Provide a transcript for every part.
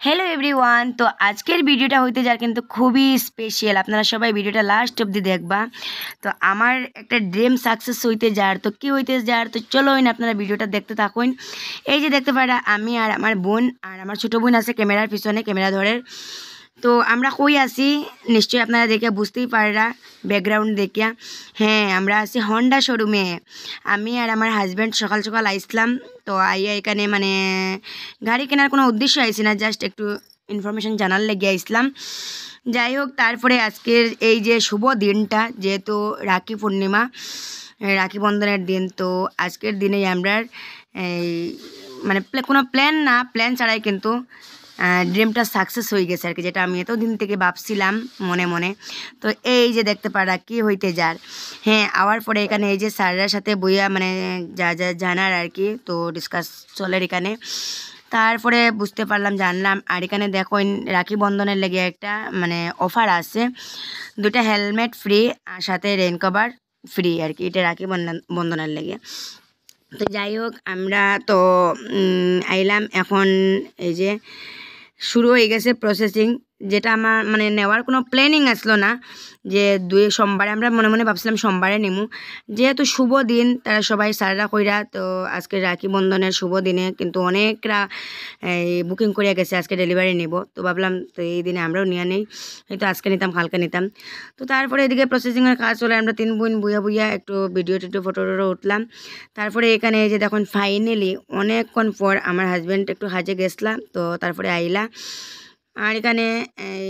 Hello everyone, তো আজকের ভিডিওটা হইতে যার কিন্তু খুবই স্পেশাল। আপনারা সবাই ভিডিওটা লাস্ট অবধি দেখবা। তো আমার একটা ড্রিম সাকসেস হইতে যার, তো কি হইতে যার, তো চলো আপনারা ভিডিওটা দেখতে থাকুন। এই যে দেখতে পারা আমি আর আমার বোন আর আমার ছোটো বোন আছে ক্যামেরার পিছনে, ক্যামেরা ধরে। তো আমরা কই আছি নিশ্চয়ই আপনারা দেখে বুঝতেই পাররা, ব্যাকগ্রাউন্ড দেখিয়া। হ্যাঁ, আমরা আছি হন্ডা শোরুমে। আমি আর আমার হাজব্যান্ড সকাল সকাল আইসলাম। তো আইয়া এখানে মানে গাড়ি কেনার কোনো উদ্দেশ্য আইসি না, জাস্ট একটু ইনফরমেশন জানার লেগে আইসলাম। যাই হোক, তারপরে আজকের এই যে শুভ দিনটা, যেহেতু রাখি পূর্ণিমা, রাখি বন্ধনের দিন, তো আজকের দিনেই আমরা এই মানে কোনো প্ল্যান ছাড়াই কিন্তু ড্রিমটা সাকসেস হয়ে গেছে আর কি, যেটা আমি এতদিন থেকে ভাবছিলাম মনে মনে। তো এই যে দেখতে পারা কি হইতে যার। হ্যাঁ, আওয়ার পরে এখানে এই যে স্যাররার সাথে বইয়া মানে যা যা জানার আর কি, তো ডিসকাস চলের এখানে। তারপরে বুঝতে পারলাম, জানলাম। আর এখানে দেখো রাখি বন্ধনের লেগে একটা মানে অফার আছে, 2টা হেলমেট ফ্রি আর সাথে রেইন কভার ফ্রি আর কি, এটা রাখি বন্ধনের লেগে। তো যাই হোক, আমরা তো আইলাম। এখন এই যে শুরু হয়ে গেছে প্রসেসিং, যেটা আমার মানে নেওয়ার কোনো প্ল্যানিং আসলো না, যে সোমবারে আমরা মনে মনে ভাবছিলাম সোমবারে নেমু, যেহেতু শুভ দিন তারা সবাই সাররা কইরা। তো আজকে রাখি বন্ধনের শুভ দিনে কিন্তু অনেকরা এই বুকিং করিয়া গেছে, আজকে ডেলিভারি নেব। তো ভাবলাম তো এই দিনে আমরাও নিয়ে নেই, হয়তো আজকে নিতাম কালকে নিতাম। তো তারপরে এদিকে প্রসেসিংয়ের কাজ চলে, আমরা 3 বোন বুইয়া একটু ভিডিও টিডিও ফটো উঠলাম। তারপরে এখানে এই যে দেখুন ফাইনালি অনেকক্ষণ পর আমার হাজব্যান্ড একটু হাজে গেছলাম, তো তারপরে আইলা। আর এখানে এই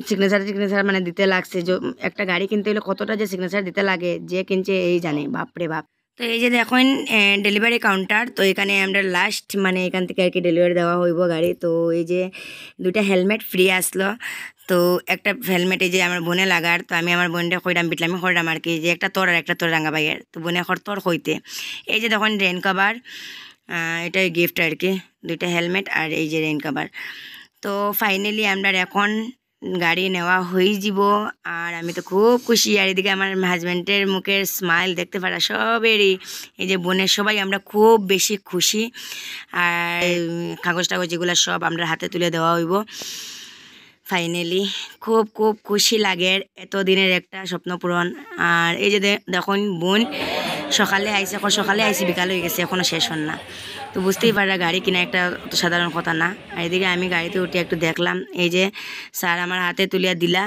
সিগনেচার মানে দিতে লাগছে। যে একটা গাড়ি কিনতে হলে কতটা যে সিগনেচার দিতে লাগে, যে কিনছে এই জানে, বাপরে বাপ। তো এই যে দেখুন ডেলিভারি কাউন্টার, তো এখানে আমরা লাস্ট মানে এখান থেকে আর কি ডেলিভারি দেওয়া হইব গাড়ি। তো এই যে 2টা হেলমেট ফ্রি আসলো। তো একটা হেলমেট এই যে আমার বোনে লাগার, তো আমি আমার বোনটা কইরাম বিটলামি কইরাম আর কি, যে একটা তোর আর একটা তোর রাঙ্গা বাইয়ের, তো বোনে এখন তোর কইতে। এই যে দেখুন রেইন কভার, এটা গিফট আর কি, 2টা হেলমেট আর এই যে রেইন কভার। তো ফাইনালি আমরা এখন গাড়ি নেওয়া হয়ে যাব। আর আমি তো খুব খুশি। আর এদিকে আমার হাজব্যান্ডের মুখের স্মাইল দেখতে পারা সবেরই, এই যে বোনের সবাই আমরা খুব বেশি খুশি। আর কাগজ টাগজ যেগুলো সব আমরা হাতে তুলে দেওয়া হইব। ফাইনালি খুব খুব খুশি লাগে, এতদিনের একটা স্বপ্ন পূরণ। আর এই যে দেখুন বোন সকালে আইসি বিকাল হয়ে গেছে, এখনও শেষ হন না। তো বুঝতেই পারা গাড়ি কিনা একটা অত সাধারণ কথা না। আর এদিকে আমি গাড়িতে উঠে একটু দেখলাম, এই যে স্যার আমার হাতে তুলিয়া দিলা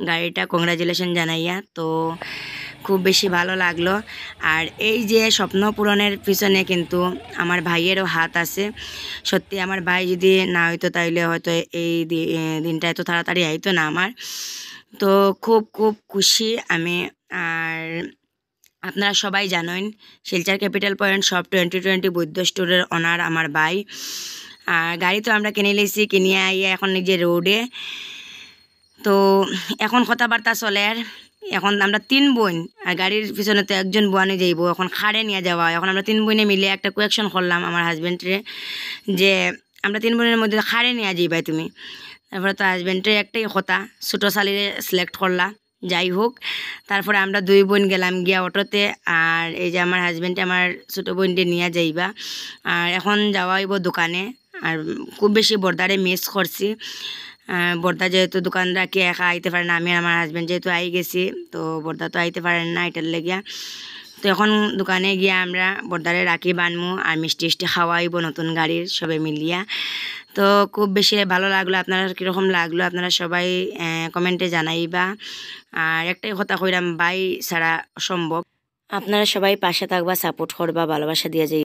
গাড়িটা, কংগ্রাচুলেশন জানাইয়া। তো খুব বেশি ভালো লাগলো। আর এই যে স্বপ্ন পূরণের পিছনে কিন্তু আমার ভাইয়েরও হাত আছে। সত্যি আমার ভাই যদি না হইতো তাইলে হয়তো এই দিনটা এত তাড়াতাড়ি আইতো না আমার। তো খুব খুব খুশি আমি। আর আপনারা সবাই জানেন শিলচর ক্যাপিটাল পয়েন্ট সব 2020 বৈদ্য স্টোরের অনার আমার ভাই। আর গাড়ি তো আমরা কিনে লিয়েছি, কিনিয়ে আইয়া এখন নিজে রোডে। তো এখন কথাবার্তা চলে। আর এখন আমরা 3 বোন, আর গাড়ির পিছনে তো একজন বোয়ানি যাইব, এখন খাড়ে নিয়ে যাওয়া। এখন আমরা 3 বোনে মিলে একটা কোয়েকশন করলাম আমার হাজব্যান্ডরে, যে আমরা 3 বোনের মধ্যে খাড়ে নিয়ে যাইবাই তুমি। তারপরে তো হাজব্যান্ডের একটাই কথা, ছোটো শালিরে সিলেক্ট করলা। যাই হোক, তারপরে আমরা 2 বোন গেলাম গিয়া অটোতে। আর এই যে আমার হাজব্যান্ডে আমার ছোটো বোনটে নিয়ে যাইবা। আর এখন যাওয়া হইব দোকানে। আর খুব বেশি বর্দারে মিস করছি। বর্দা যেহেতু দোকানরা কে একা আইতে পারে না, আমি আর আমার হাজব্যান্ড যেহেতু আই গেছি, তো বর্দা তো আইতে পারেন না, এটার লেগিয়া। তো এখন দোকানে গিয়া আমরা বর্দারে রাখি বানমু আর মিষ্টি খাওয়াইব নতুন গাড়ির সবে মিলিয়া। তো খুব বেশি ভালো লাগলো। আপনারা কীরকম লাগলো আপনারা সবাই কমেন্টে জানাইবা। আর একটাই কথা কইরাম, ভাই ছাড়া অসম্ভব। আপনারা সবাই পাশে থাকবা, সাপোর্ট করবা, ভালোবাসা দিয়ে যাই।